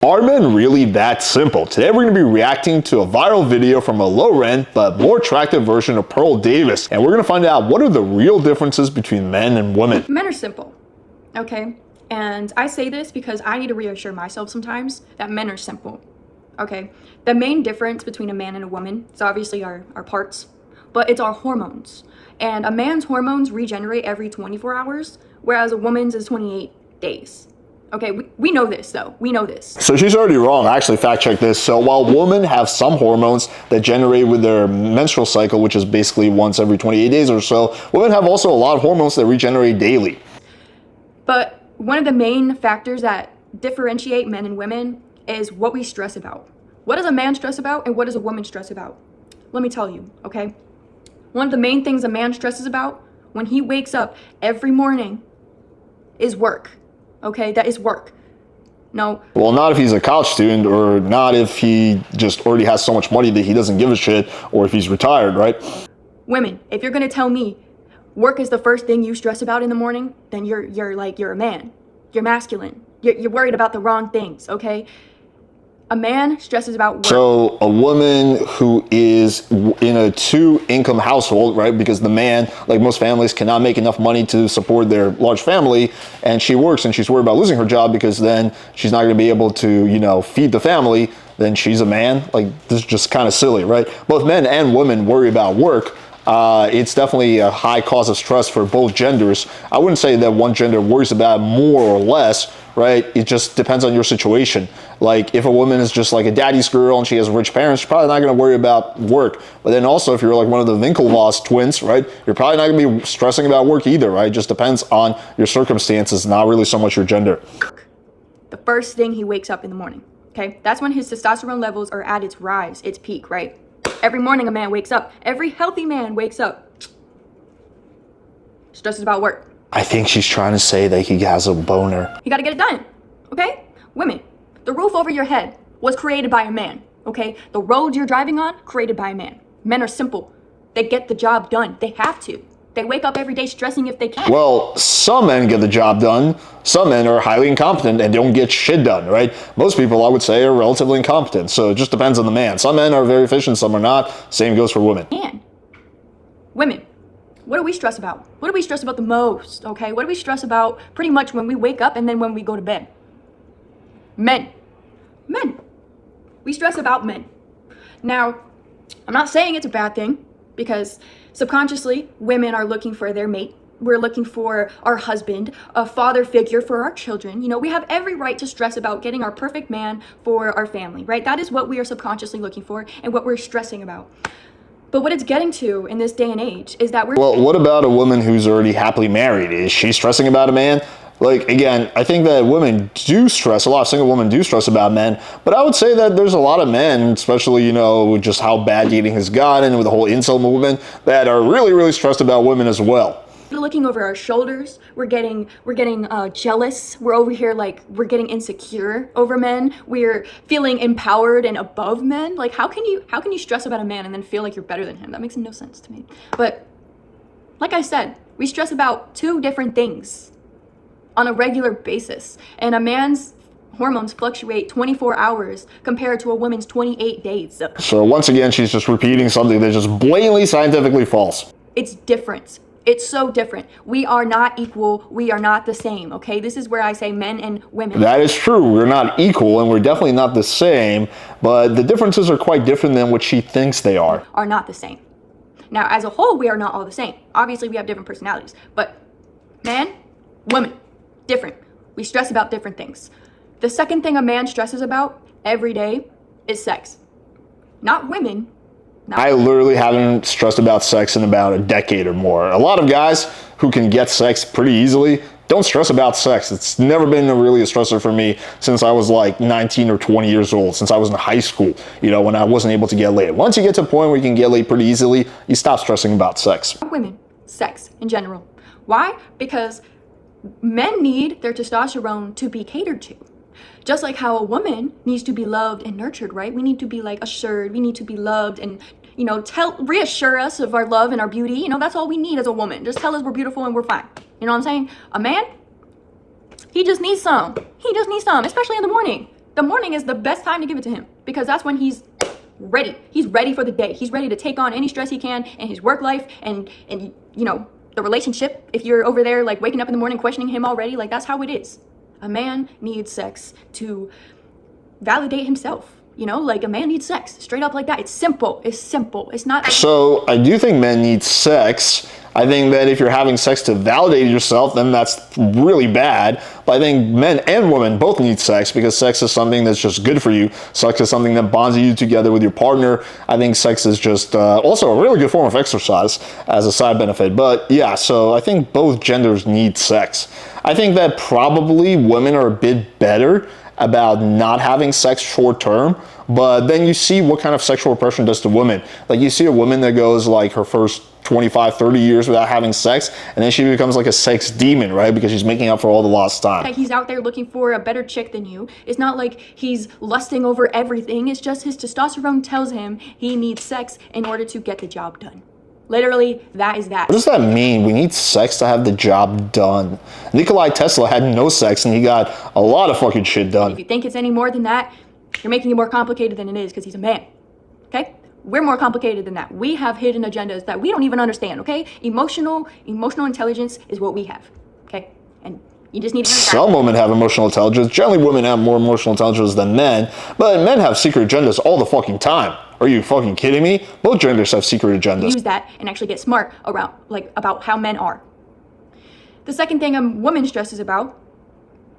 Are men really that simple? Today we're going to be reacting to a viral video from a low-rent but more attractive version of Pearl Davis, and we're going to find out what are the real differences between men and women. Men are simple, okay? And I say this because I need to reassure myself sometimes that men are simple, okay? The main difference between a man and a woman is obviously our parts, but it's our hormones. And a man's hormones regenerate every 24 hours, whereas a woman's is 28 days. Okay, we know this though, we know this. So she's already wrong. I actually fact checked this. So while women have some hormones that generate with their menstrual cycle, which is basically once every 28 days or so, women have also a lot of hormones that regenerate daily. But one of the main factors that differentiate men and women is what we stress about. What does a man stress about and what does a woman stress about? Let me tell you, okay? One of the main things a man stresses about when he wakes up every morning is work. Okay, that is work. No. Well, not if he's a college student, or not if he just already has so much money that he doesn't give a shit, or if he's retired, right? Women, if you're gonna tell me work is the first thing you stress about in the morning, then you're a man. You're masculine. You're worried about the wrong things, okay? A man stresses about work. So a woman who is in a two-income household, right? Because the man, like most families, cannot make enough money to support their large family, and she works and she's worried about losing her job because then she's not going to be able to, you know, feed the family, then she's a man. Like, this is just kind of silly, right? Both men and women worry about work. It's definitely a high cause of stress for both genders. I wouldn't say that one gender worries about it more or less, right? It just depends on your situation. Like, if a woman is just like a daddy's girl and she has rich parents, she's probably not going to worry about work. But then also, if you're like one of the Winklevoss twins, right, you're probably not going to be stressing about work either, right? It just depends on your circumstances, not really so much your gender. The first thing he wakes up in the morning, okay? That's when his testosterone levels are at its rise, its peak, right? Every morning a man wakes up. Every healthy man wakes up. Stresses about work. I think she's trying to say that he has a boner. You gotta get it done, okay? Women, the roof over your head was created by a man, okay? The roads you're driving on, created by a man. Men are simple. They get the job done. They have to. They wake up every day stressing if they can. Well, some men get the job done. Some men are highly incompetent and don't get shit done, right? Most people, I would say, are relatively incompetent. So it just depends on the man. Some men are very efficient, some are not. Same goes for women. And women, what do we stress about? What do we stress about the most, okay? What do we stress about pretty much when we wake up and then when we go to bed? Men. We stress about men. Now, I'm not saying it's a bad thing, because subconsciously, women are looking for their mate. We're looking for our husband, a father figure for our children. You know, we have every right to stress about getting our perfect man for our family, right? That is what we are subconsciously looking for and what we're stressing about. But what it's getting to in this day and age is that Well, what about a woman who's already happily married? Is she stressing about a man? Like, again, I think that women do stress, a lot of single women do stress about men, but I would say that there's a lot of men, especially, you know, just how bad dating has gotten with the whole incel movement, that are really, really stressed about women as well. We're looking over our shoulders. We're getting jealous. We're over here like we're getting insecure over men. We're feeling empowered and above men. Like, how can you stress about a man and then feel like you're better than him? That makes no sense to me. But like I said, we stress about two different things on a regular basis, and a man's hormones fluctuate 24 hours compared to a woman's 28 days. So once again, she's just repeating something that's just blatantly scientifically false. It's different. It's so different. We are not equal. We are not the same, okay? This is where I say men and women. That is true. We're not equal, and we're definitely not the same, but the differences are quite different than what she thinks they are. Are not the same. Now, as a whole, we are not all the same. Obviously, we have different personalities, but man, woman, different. We stress about different things. The second thing a man stresses about every day is sex. Not women. I literally haven't stressed about sex in about a decade or more. A lot of guys who can get sex pretty easily don't stress about sex. It's never been really a stressor for me since I was like 19 or 20 years old, since I was in high school, you know, when I wasn't able to get laid. Once you get to a point where you can get laid pretty easily, you stop stressing about sex. Women, sex in general. Why? Because men need their testosterone to be catered to. Just like how a woman needs to be loved and nurtured, right? We need to be like assured. We need to be loved and, you know, reassure us of our love and our beauty. You know, that's all we need as a woman. Just tell us we're beautiful and we're fine. You know what I'm saying? A man, he just needs some. He just needs some, especially in the morning. the morning is the best time to give it to him because that's when he's ready. He's ready for the day. He's ready to take on any stress he can in his work life and you know, the relationship. If you're over there like waking up in the morning questioning him already, like that's how it is. A man needs sex to validate himself. You know, like a man needs sex straight up like that. It's simple. It's simple. It's not. So I do think men need sex. I think that if you're having sex to validate yourself, then that's really bad. But I think men and women both need sex because sex is something that's just good for you. Sex is something that bonds you together with your partner. I think sex is just also a really good form of exercise as a side benefit. But yeah, so I think both genders need sex. I think that probably women are a bit better about not having sex short term, but then you see what kind of sexual repression does to women. Like you see a woman that goes like her first 25, 30 years without having sex, and then she becomes like a sex demon, right? Because she's making up for all the lost time. Like he's out there looking for a better chick than you. It's not like he's lusting over everything. It's just his testosterone tells him he needs sex in order to get the job done. Literally, that is that. What does that mean? We need sex to have the job done. Nikolai Tesla had no sex and he got a lot of fucking shit done. If you think it's any more than that, you're making it more complicated than it is because he's a man. Okay? We're more complicated than that. We have hidden agendas that we don't even understand, okay? Emotional intelligence is what we have. Okay? And you just need to Some women have emotional intelligence. Generally, women have more emotional intelligence than men, but men have secret agendas all the fucking time. Are you fucking kidding me? Both genders have secret agendas. Use that and actually get smart around, like, about how men are. The second thing a woman stresses about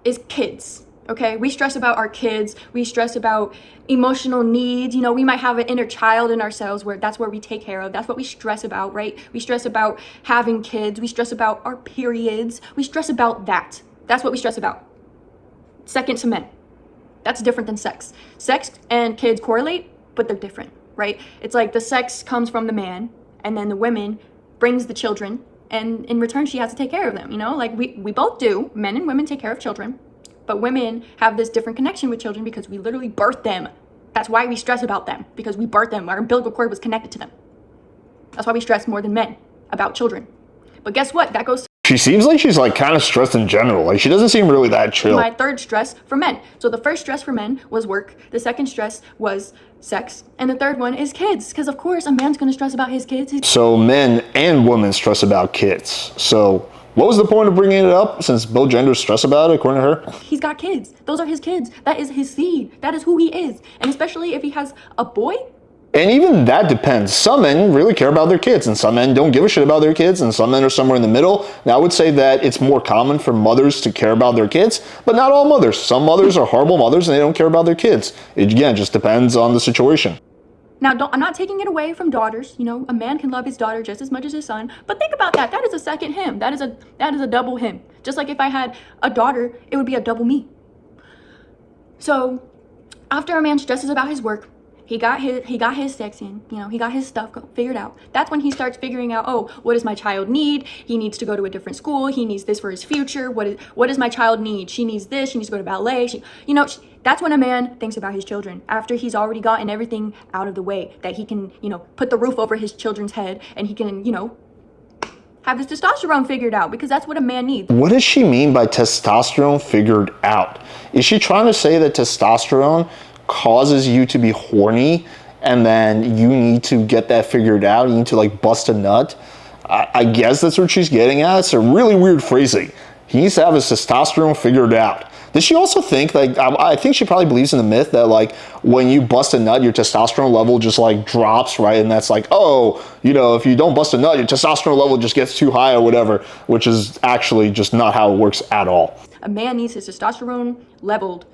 is kids. Okay, we stress about our kids. We stress about emotional needs. You know, we might have an inner child in ourselves where that's where we take care of. That's what we stress about, right? We stress about having kids. We stress about our periods. We stress about that. That's what we stress about. Second to men. That's different than sex. Sex and kids correlate, but they're different, right? It's like the sex comes from the man, and then the woman brings the children, and in return, she has to take care of them, you know? Like, we both do. Men and women take care of children. But women have this different connection with children because we literally birthed them. That's why we stress about them, because we birthed them. Our umbilical cord was connected to them. That's why we stress more than men about children. But guess what? That goes to She seems like she's like kind of stressed in general. Like she doesn't seem really that chill. my third stress for men. So the first stress for men was work. The second stress was sex. And the third one is kids. Because of course a man's going to stress about his kids. So men and women stress about kids. So what was the point of bringing it up since both genders stress about it, according to her? He's got kids. Those are his kids. That is his seed. That is who he is. And especially if he has a boy. And even that depends. Some men really care about their kids, and some men don't give a shit about their kids, and some men are somewhere in the middle. Now, I would say that it's more common for mothers to care about their kids, but not all mothers. Some mothers are horrible mothers, and they don't care about their kids. It, again, just depends on the situation. Now, I'm not taking it away from daughters. You know, a man can love his daughter just as much as his son. But think about that. That is a second him. That is a double him. Just like if I had a daughter, it would be a double me. So, after a man stresses about his work, he got his sex in, you know, he got his stuff figured out. That's when he starts figuring out, oh, what does my child need? He needs to go to a different school. He needs this for his future. What does my child need? She needs this. She needs to go to ballet. That's when a man thinks about his children, after he's already gotten everything out of the way, that he can, you know, put the roof over his children's head, and he can, you know, have his testosterone figured out, because that's what a man needs. What does she mean by testosterone figured out? Is she trying to say that testosterone causes you to be horny and then you need to get that figured out? You need to like bust a nut? I guess that's what she's getting at. It's a really weird phrasing. He needs to have his testosterone figured out. Does she also think, like, I think she probably believes in the myth that, like, when you bust a nut, your testosterone level just, like, drops, right? And that's like, oh, you know, if you don't bust a nut, your testosterone level just gets too high or whatever, which is actually just not how it works at all. A man needs his testosterone leveled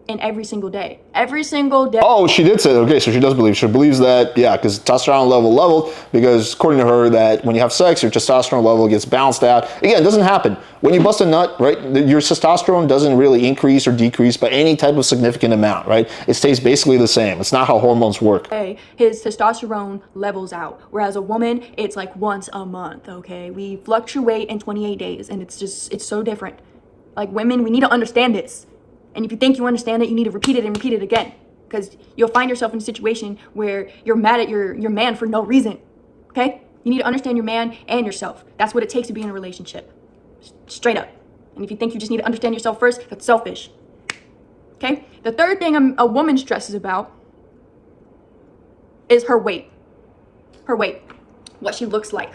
in every single day. Every single day. Oh, she did say that. Okay, so she does believe. She believes that, yeah, because testosterone leveled, because according to her, that when you have sex, your testosterone level gets balanced out. Again, it doesn't happen. When you bust a nut, right, your testosterone doesn't really increase or decrease by any type of significant amount, right? It stays basically the same. It's not how hormones work. His testosterone levels out. Whereas a woman, it's like once a month, okay? We fluctuate in 28 days, and it's so different. Like women, we need to understand this. And if you think you understand it, you need to repeat it and repeat it again. Because you'll find yourself in a situation where you're mad at your man for no reason. Okay? You need to understand your man and yourself. That's what it takes to be in a relationship. Straight up. And if you think you just need to understand yourself first, that's selfish. Okay? The third thing a woman stresses about is her weight. Her weight. What she looks like.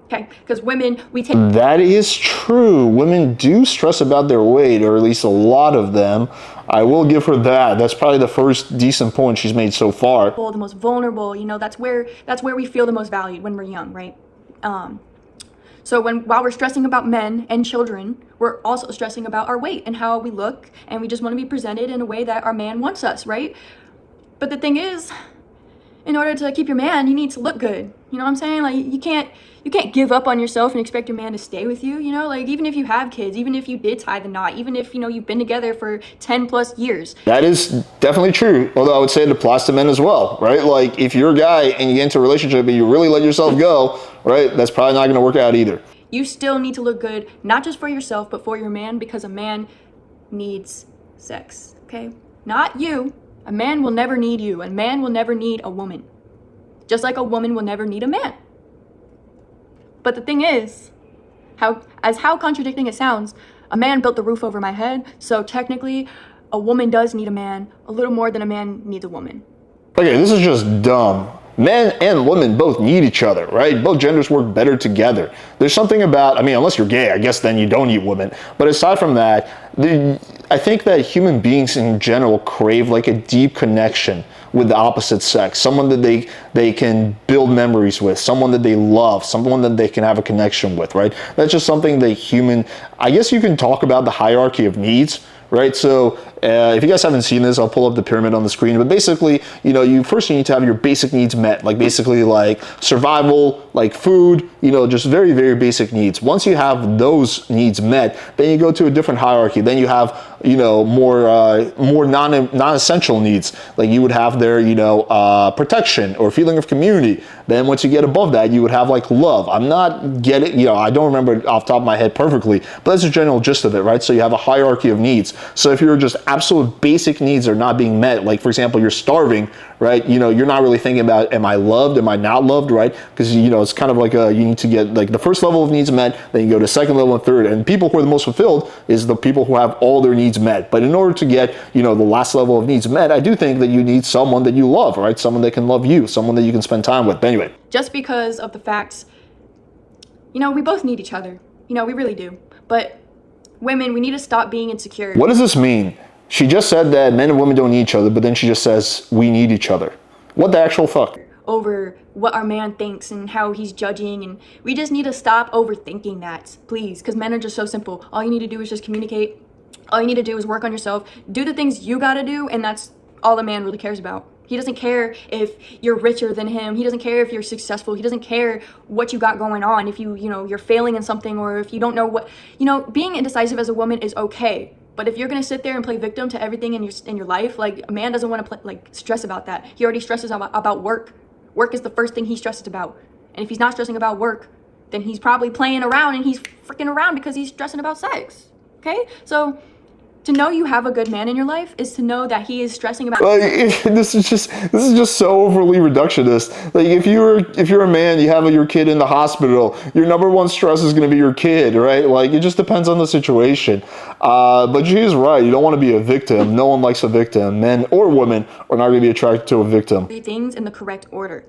Okay? Because women, we take... That is true. Women do stress about their weight, or at least a lot of them. I will give her that. That's probably the first decent point she's made so far. The most vulnerable, you know, that's where we feel the most valued when we're young, right? So while we're stressing about men and children, we're also stressing about our weight and how we look, and we just want to be presented in a way that our man wants us, right? But the thing is, in order to keep your man, you need to look good. You know what I'm saying? Like, you can't give up on yourself and expect your man to stay with you, you know? Like, even if you have kids, even if you did tie the knot, even if, you know, you've been together for 10 plus years. That is definitely true. Although I would say it applies to men as well, right? Like, if you're a guy and you get into a relationship and you really let yourself go, right, that's probably not going to work out either. You still need to look good, not just for yourself, but for your man, because a man needs sex, okay? Not you. A man will never need you. A man will never need a woman. Just like a woman will never need a man. But the thing is, how contradicting it sounds, a man built the roof over my head, so technically, a woman does need a man a little more than a man needs a woman. Okay, this is just dumb. Men and women both need each other, right? Both genders work better together. There's something about, I mean, unless you're gay, I guess then you don't need women. But aside from that, I think that human beings in general crave like a deep connection with the opposite sex, someone that they can build memories with, someone that they love, someone that they can have a connection with, right? That's just something that I guess you can talk about the hierarchy of needs, right? So if you guys haven't seen this, I'll pull up the pyramid on the screen. But basically, you know, you need to have your basic needs met, like basically like survival, like food, you know, just very, very basic needs. Once you have those needs met, then you go to a different hierarchy. Then you have, you know, more non-essential needs. Like you would have there, you know, protection or feeling of community. Then once you get above that, you would have like love. I'm not getting, you know, I don't remember off the top of my head perfectly, but that's the general gist of it, right? So you have a hierarchy of needs. So if you're just absolute basic needs are not being met, like for example, you're starving, right? You know, you're not really thinking about, am I loved? Am I not loved, right? Because, you know, it's kind of like you need to get like the first level of needs met, then you go to second level and third. And people who are the most fulfilled is the people who have all their needs met. But in order to get, you know, the last level of needs met, I do think that you need someone that you love, right? Someone that can love you, someone that you can spend time with. But anyway. Just because of the facts, you know, we both need each other. You know, we really do. But women, we need to stop being insecure. What does this mean? She just said that men and women don't need each other, but then she just says we need each other. What the actual fuck? Over what our man thinks and how he's judging, and we just need to stop overthinking that, please, because men are just so simple. All you need to do is just communicate. All you need to do is work on yourself. Do the things you gotta do, and that's all a man really cares about. He doesn't care if you're richer than him. He doesn't care if you're successful. He doesn't care what you got going on. If you know, you're failing in something, or if you don't know what, you know, being indecisive as a woman is okay. But if you're gonna sit there and play victim to everything in your life, like a man doesn't want to stress about that. He already stresses about work. Work is the first thing he stresses about. And if he's not stressing about work, then he's probably playing around, and he's freaking around because he's stressing about sex. Okay? So to know you have a good man in your life is to know that he is stressing about. This is just so overly reductionist. Like if you're a man, you have your kid in the hospital, your number one stress is going to be your kid, right? Like it just depends on the situation. But she is right. You don't want to be a victim. No one likes a victim. Men or women are not going to be attracted to a victim. Three things in the correct order: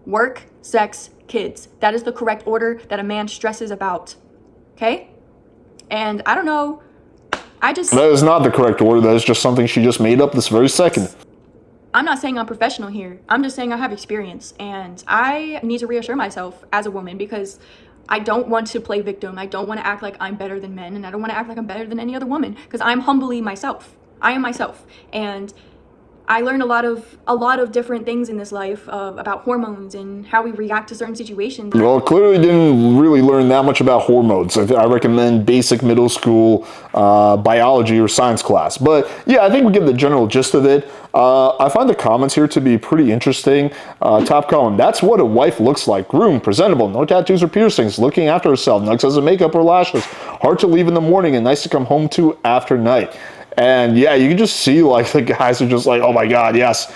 work, sex, kids. That is the correct order that a man stresses about. Okay? And I don't know. That is not the correct order. That is just something she just made up this very second. I'm not saying I'm professional here. I'm just saying I have experience, and I need to reassure myself as a woman, because I don't want to play victim. I don't want to act like I'm better than men, and I don't want to act like I'm better than any other woman, because I'm humbly myself. I am myself, and I learned a lot of different things in this life about hormones and how we react to certain situations. Well, clearly didn't really learn that much about hormones. I recommend basic middle school biology or science class. But yeah, I think we get the general gist of it. I find the comments here to be pretty interesting. Top comment: that's what a wife looks like. Groomed, presentable, no tattoos or piercings, looking after herself, no excessive makeup or lashes, hard to leave in the morning and nice to come home to after night. And yeah, you can just see like the guys are just like, oh my god, yes.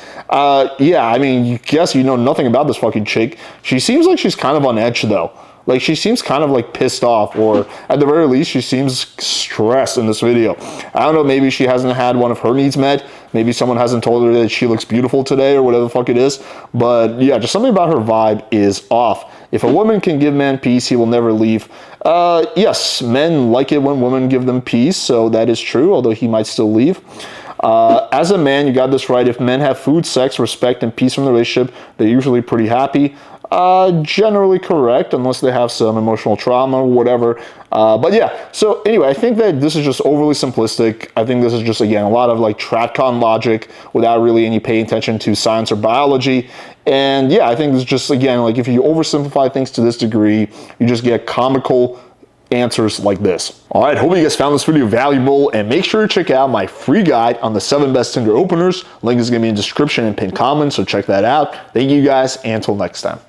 Yeah, I mean, you guess you know nothing about this fucking chick. She seems like she's kind of on edge though. Like, she seems kind of like pissed off, or at the very least, she seems stressed in this video. I don't know, maybe she hasn't had one of her needs met. Maybe someone hasn't told her that she looks beautiful today or whatever the fuck it is. But yeah, just something about her vibe is off. If a woman can give man peace, he will never leave. Yes, men like it when women give them peace, so that is true, although he might still leave. As a man, you got this right. If men have food, sex, respect, and peace from the relationship, they're usually pretty happy. Generally correct, unless they have some emotional trauma or whatever. But yeah, so anyway, I think that this is just overly simplistic. I think this is just, again, a lot of like TradCon logic without really any paying attention to science or biology. And yeah, I think this is just, again, like if you oversimplify things to this degree, you just get comical answers like this. All right, hope you guys found this video valuable, and make sure to check out my free guide on the 7 best Tinder openers. Link is gonna be in the description and pinned comment, so check that out. Thank you guys, and until next time.